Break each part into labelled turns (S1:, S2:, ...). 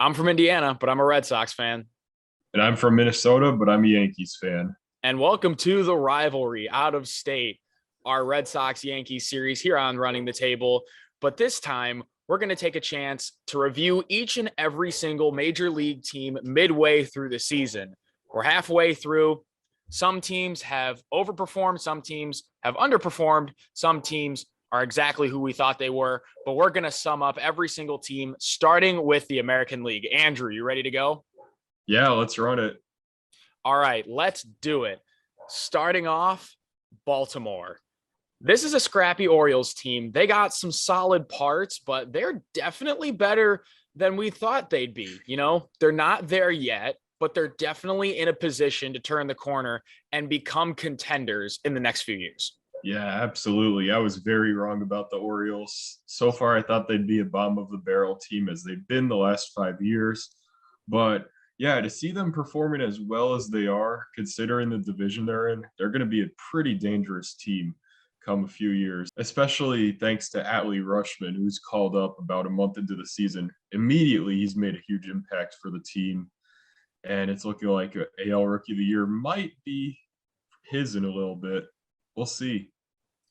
S1: I'm from Indiana, but I'm a Red Sox fan.
S2: And I'm from Minnesota, but I'm a Yankees fan.
S1: And welcome to the Rivalry out of state, our Red Sox Yankees series here on Running the Table. But this time, we're going to take a chance to review each and every single major league team midway through the season. We're halfway through. Some teams have overperformed, some teams have underperformed, some teams are exactly who we thought they were. But we're going to sum up every single team, starting with the American League. Andrew, you ready to go?
S2: Yeah, let's run it.
S1: All right, let's do it. Starting off, Baltimore. This is a scrappy Orioles team. They got some solid parts, but they're definitely better than we thought they'd be. They're not there yet, but they're definitely in a position to turn the corner and become contenders in the next few years.
S2: Yeah, absolutely. I was very wrong about the Orioles. So far, I thought they'd be a bottom of the barrel team as they've been the last 5 years. But yeah, to see them performing as well as they are, considering the division they're in, they're going to be a pretty dangerous team come a few years, especially thanks to Adley Rutschman, who's called up about a month into the season. Immediately, he's made a huge impact for the team. And it's looking like AL Rookie of the Year might be his in a little bit. We'll see.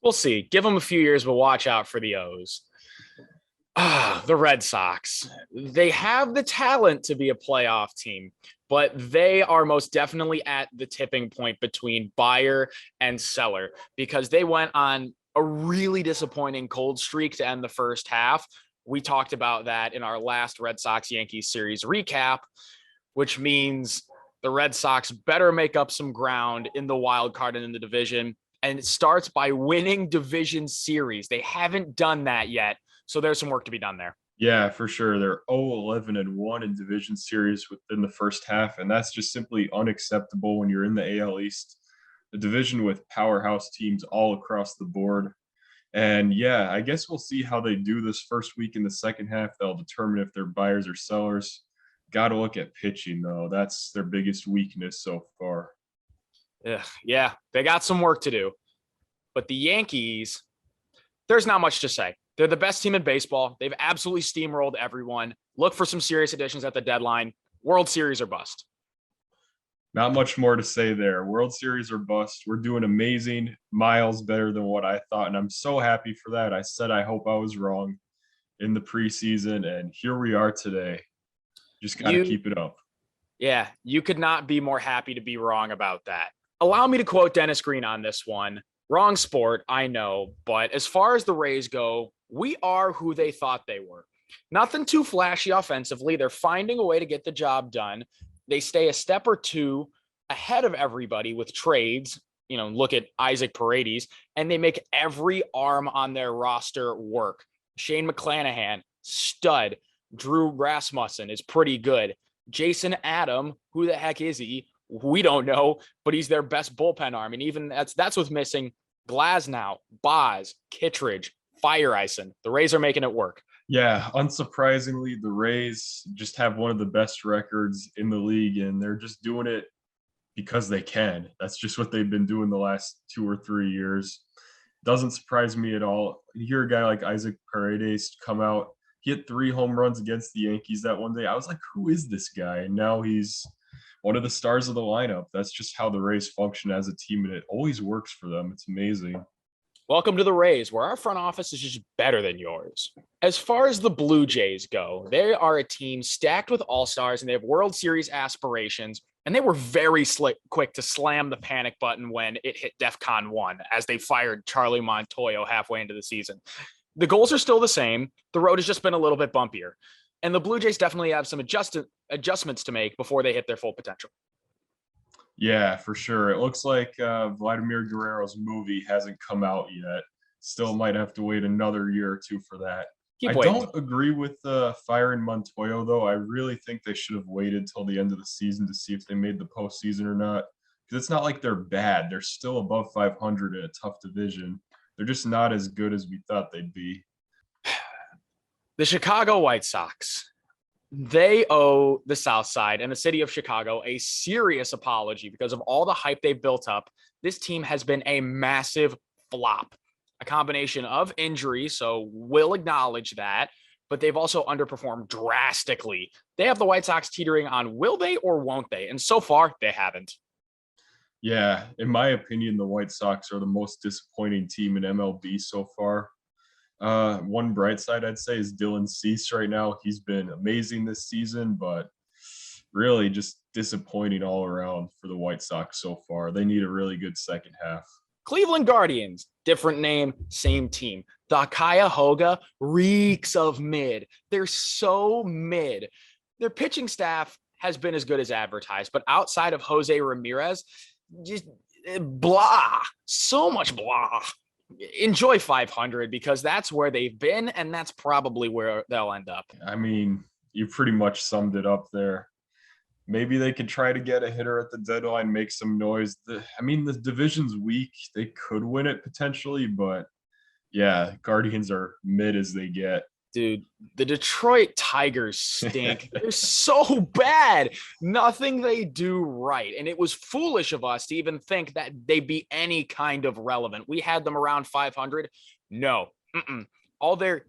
S1: We'll see. Give them a few years, but watch out for the O's. The Red Sox. They have the talent to be a playoff team, but they are most definitely at the tipping point between buyer and seller because they went on a really disappointing cold streak to end the first half. We talked about that in our last Red Sox Yankees series recap, which means the Red Sox better make up some ground in the wild card and in the division. And it starts by winning division series. They haven't done that yet. So there's some work to be done there.
S2: Yeah, for sure. They're 0-11-1 in division series within the first half, and that's just simply unacceptable when you're in the AL East, the division with powerhouse teams all across the board. And yeah, I guess we'll see how they do this first week in the second half. They'll determine if they're buyers or sellers. Got to look at pitching, though. That's their biggest weakness so far.
S1: Yeah, they got some work to do. But the Yankees, there's not much to say. They're the best team in baseball. They've absolutely steamrolled everyone. Look for some serious additions at the deadline. World Series or bust.
S2: Not much more to say there. World Series or bust. We're doing amazing, miles better than what I thought, and I'm so happy for that. I said I hope I was wrong in the preseason, and here we are today. Just got to keep it up.
S1: Yeah, you could not be more happy to be wrong about that. Allow me to quote Dennis Green on this one. Wrong sport, I know, but as far as the Rays go, we are who they thought they were. Nothing too flashy offensively. They're finding a way to get the job done. They stay a step or two ahead of everybody with trades. Look at Isaac Paredes, and they make every arm on their roster work. Shane McClanahan, stud. Drew Rasmussen is pretty good. Jason Adam, who the heck is he? We don't know, but he's their best bullpen arm. And even that's with missing Glasnow, Boz, Kittredge, Fireisen. The Rays are making it work.
S2: Yeah, unsurprisingly, the Rays just have one of the best records in the league, and they're just doing it because they can. That's just what they've been doing the last 2 or 3 years. Doesn't surprise me at all. You hear a guy like Isaac Paredes come out, he hit 3 home runs against the Yankees that one day. I was like, who is this guy? And now he's one of the stars of the lineup. That's just how the Rays function as a team, and it always works for them. It's amazing.
S1: Welcome to the Rays, where our front office is just better than yours. As far as the Blue Jays go, they are a team stacked with all-stars, and they have World Series aspirations, and they were very quick to slam the panic button when it hit DEFCON 1 as they fired Charlie Montoyo halfway into the season. The goals are still the same. The road has just been a little bit bumpier. And the Blue Jays definitely have some adjustments to make before they hit their full potential.
S2: Yeah, for sure. It looks like Vladimir Guerrero's movie hasn't come out yet. Still might have to wait another year or two for that. I don't agree with firing Montoyo, though. I really think they should have waited till the end of the season to see if they made the postseason or not. Because it's not like they're bad. They're still above 500 in a tough division. They're just not as good as we thought they'd be.
S1: The Chicago White Sox. They owe the South Side and the city of Chicago a serious apology because of all the hype they've built up. This team has been a massive flop, a combination of injuries, so we'll acknowledge that, but they've also underperformed drastically. They have the White Sox teetering on will they or won't they? And so far, they haven't.
S2: Yeah, in my opinion, the White Sox are the most disappointing team in MLB so far. One bright side I'd say is Dylan Cease right now. He's been amazing this season, but really just disappointing all around for the White Sox so far. They need a really good second half.
S1: Cleveland Guardians, different name, same team. The Cuyahoga reeks of mid. They're so mid. Their pitching staff has been as good as advertised, but outside of Jose Ramirez, just blah, so much blah. Enjoy 500 because that's where they've been, and that's probably where they'll end up.
S2: I mean, you pretty much summed it up there. Maybe they could try to get a hitter at the deadline, make some noise. The division's weak. They could win it potentially, but yeah, Guardians are mid as they get.
S1: Dude, the Detroit Tigers stink. They're so bad. Nothing they do right. And it was foolish of us to even think that they'd be any kind of relevant. We had them around 500. No. All their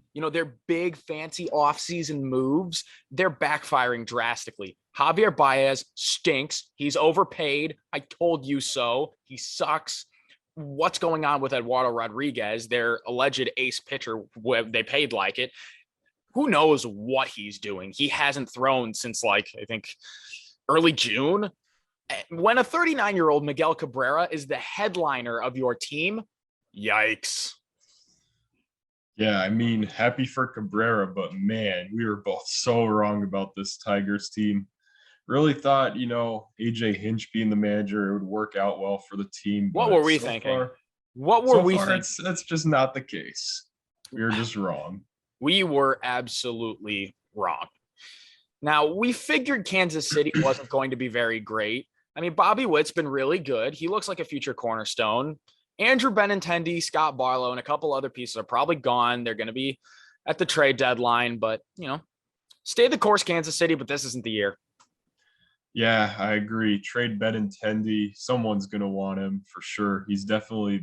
S1: big fancy offseason moves, they're backfiring drastically. Javier Baez stinks. He's overpaid. I told you so. He sucks. What's going on with Eduardo Rodriguez, their alleged ace pitcher? They paid like it. Who knows what he's doing? He hasn't thrown since I think early June. When a 39-year-old Miguel Cabrera is the headliner of your team, yikes.
S2: Yeah, happy for Cabrera, but man, we were both so wrong about this Tigers team. Really thought, AJ Hinch being the manager, it would work out well for the team.
S1: What were we thinking? That's
S2: just not the case. We were just wrong.
S1: We were absolutely wrong. Now, we figured Kansas City wasn't going to be very great. Bobby Witt's been really good. He looks like a future cornerstone. Andrew Benintendi, Scott Barlow, and a couple other pieces are probably gone. They're going to be at the trade deadline, but, stay the course, Kansas City, but this isn't the year.
S2: Yeah, I agree. Trade Benintendi. Someone's going to want him for sure. He's definitely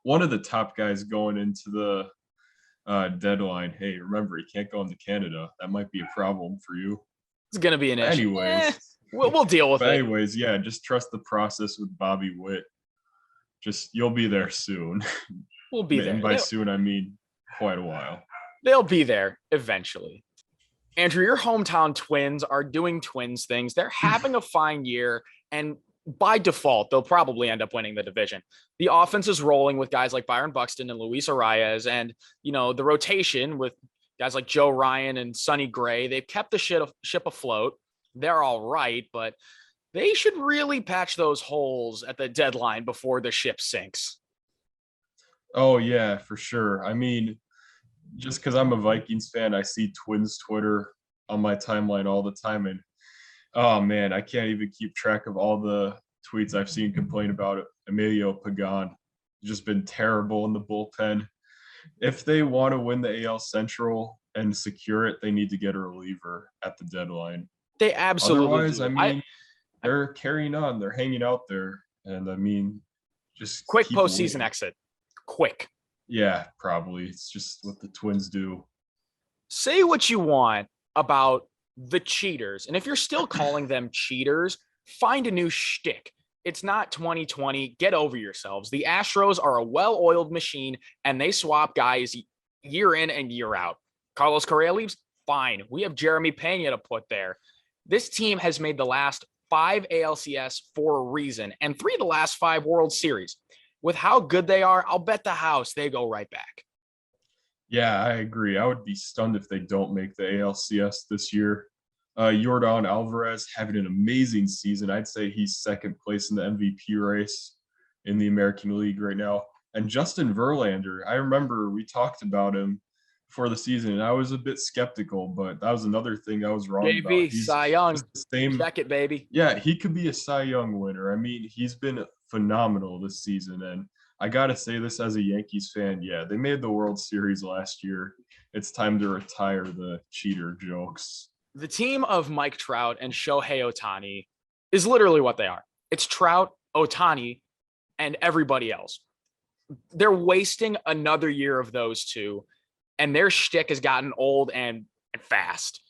S2: one of the top guys going into the deadline. Hey, remember, he can't go into Canada. That might be a problem for you.
S1: It's going to be an issue. We'll deal with it.
S2: Anyways, yeah, just trust the process with Bobby Witt. You'll be there soon.
S1: We'll be there.
S2: And by soon, I mean quite a while.
S1: They'll be there eventually. Andrew, your hometown Twins are doing Twins things. They're having a fine year, and by default, they'll probably end up winning the division. The offense is rolling with guys like Byron Buxton and Luis Arias, and, the rotation with guys like Joe Ryan and Sonny Gray. They've kept the ship afloat. They're all right, but they should really patch those holes at the deadline before the ship sinks.
S2: Oh, yeah, for sure. Just because I'm a Vikings fan, I see Twins Twitter on my timeline all the time. And, oh, man, I can't even keep track of all the tweets I've seen complain about it. Emilio Pagan just been terrible in the bullpen. If they want to win the AL Central and secure it, they need to get a reliever at the deadline.
S1: They absolutely
S2: Otherwise, they're carrying on. They're hanging out there. And, just
S1: quick postseason exit. Quick.
S2: Yeah, probably. It's just what the Twins do.
S1: Say what you want about the cheaters. And if you're still calling them cheaters, find a new shtick. It's not 2020. Get over yourselves. The Astros are a well-oiled machine, and they swap guys year in and year out. Carlos Correa leaves? Fine. We have Jeremy Pena to put there. This team has made the last 5 ALCS for a reason, and 3 of the last 5 World Series. With how good they are, I'll bet the house they go right back.
S2: Yeah, I agree. I would be stunned if they don't make the ALCS this year. Yordan Alvarez having an amazing season. I'd say he's second place in the MVP race in the American League right now. And Justin Verlander, I remember we talked about him for the season, and I was a bit skeptical, but that was another thing I was wrong about.
S1: He's Cy Young.
S2: Check
S1: it, baby.
S2: Yeah, he could be a Cy Young winner. He's been phenomenal this season, and I gotta say this as a Yankees fan. Yeah, they made the World Series last year. It's time to retire the cheater jokes.
S1: The team of Mike Trout and Shohei Ohtani is literally what they are. It's Trout, Ohtani, and everybody else. They're wasting another year of those two. and their shtick has gotten old and fast.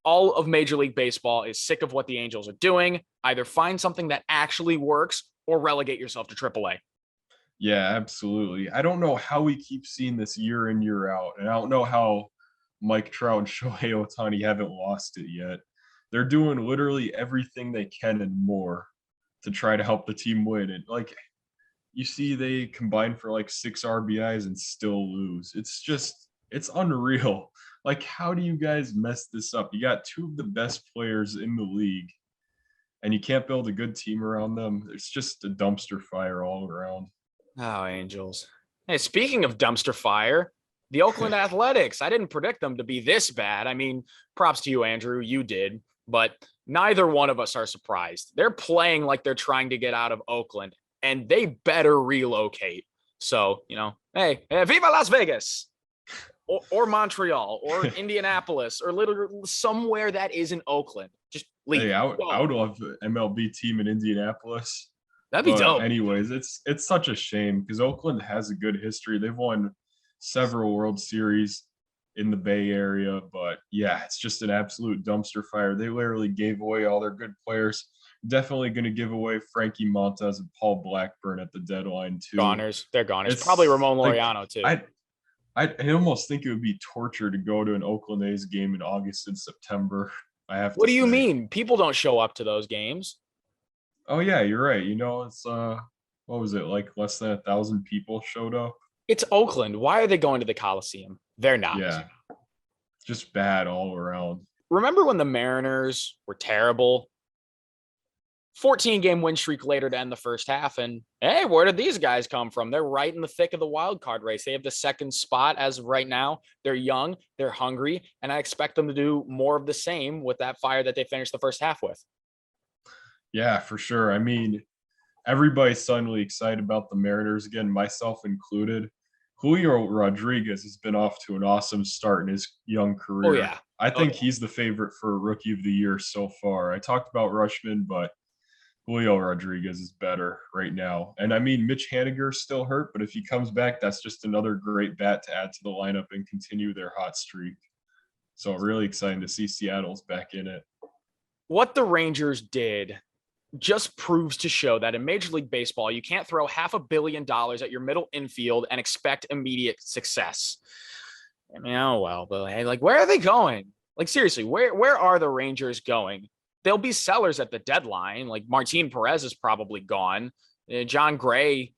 S1: All of Major League Baseball is sick of what the Angels are doing. Either find something that actually works or relegate yourself to AAA.
S2: Yeah, absolutely. I don't know how we keep seeing this year in, year out. And I don't know how Mike Trout and Shohei Ohtani haven't lost it yet. They're doing literally everything they can and more to try to help the team win. And like you see, they combine for like 6 RBIs and still lose. It's unreal. Like, how do you guys mess this up? You got two of the best players in the league and you can't build a good team around them. It's just a dumpster fire all around.
S1: Oh, Angels. Hey, speaking of dumpster fire, the Oakland Athletics. I didn't predict them to be this bad. I mean, props to you, Andrew. You did. But neither one of us are surprised. They're playing like they're trying to get out of Oakland, and they better relocate. So, hey, viva Las Vegas! Or Montreal, or Indianapolis, or literally somewhere that isn't Oakland. Just leave.
S2: Hey, I would love an MLB team in Indianapolis.
S1: That'd be
S2: But
S1: dope.
S2: anyways, it's such a shame because Oakland has a good history. They've won several World Series in the Bay Area, but yeah, it's just an absolute dumpster fire. They literally gave away all their good players. Definitely going to give away Frankie Montas and Paul Blackburn at the deadline too.
S1: Goners. They're goners. It's probably Ramon Laureano
S2: like,
S1: too.
S2: I almost think it would be torture to go to an Oakland A's game in August and September.
S1: What do you mean? People don't show up to those games.
S2: Oh yeah, you're right. It's what was it, like less than 1,000 people showed up?
S1: It's Oakland. Why are they going to the Coliseum? They're not.
S2: Yeah. Just bad all around.
S1: Remember when the Mariners were terrible? 14-game win streak later to end the first half. And hey, where did these guys come from? They're right in the thick of the wild card race. They have the second spot as of right now. They're young, they're hungry, and I expect them to do more of the same with that fire that they finished the first half with.
S2: Yeah, for sure. I mean, everybody's suddenly excited about the Mariners again, myself included. Julio Rodriguez has been off to an awesome start in his young career.
S1: Oh, yeah.
S2: I think he's the favorite for Rookie of the Year so far. I talked about Rushman, but Julio Rodriguez is better right now. And I mean, Mitch Haniger's still hurt, but if he comes back, that's just another great bat to add to the lineup and continue their hot streak. So really exciting to see Seattle's back in it.
S1: What the Rangers did just proves to show that in Major League Baseball, you can't throw $500 million at your middle infield and expect immediate success. I mean, oh well, but hey, like, where are they going? Like, seriously, where are the Rangers going? They'll be sellers at the deadline. Like, Martin Perez is probably gone. John Gray,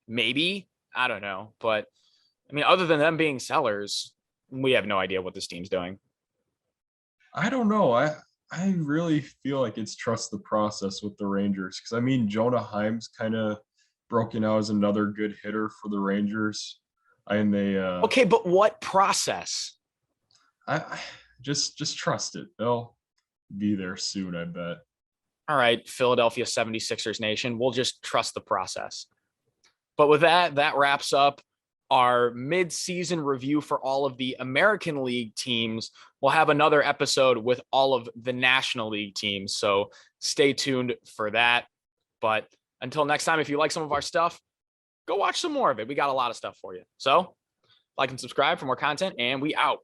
S1: maybe. I don't know. But, I mean, other than them being sellers, we have no idea what this team's doing.
S2: I don't know. I really feel like it's trust the process with the Rangers because, I mean, Jonah Heim's kind of broken out as another good hitter for the Rangers. And they
S1: okay, but what process?
S2: I just trust it. They'll be there soon, I bet.
S1: All right, Philadelphia 76ers Nation, we'll just trust the process. But with that wraps up our mid-season review for all of the American League teams. We'll have another episode with all of the National League teams, so stay tuned for that. But until next time, if you like some of our stuff, go watch some more of it. We got a lot of stuff for you. So like and subscribe for more content, and we out.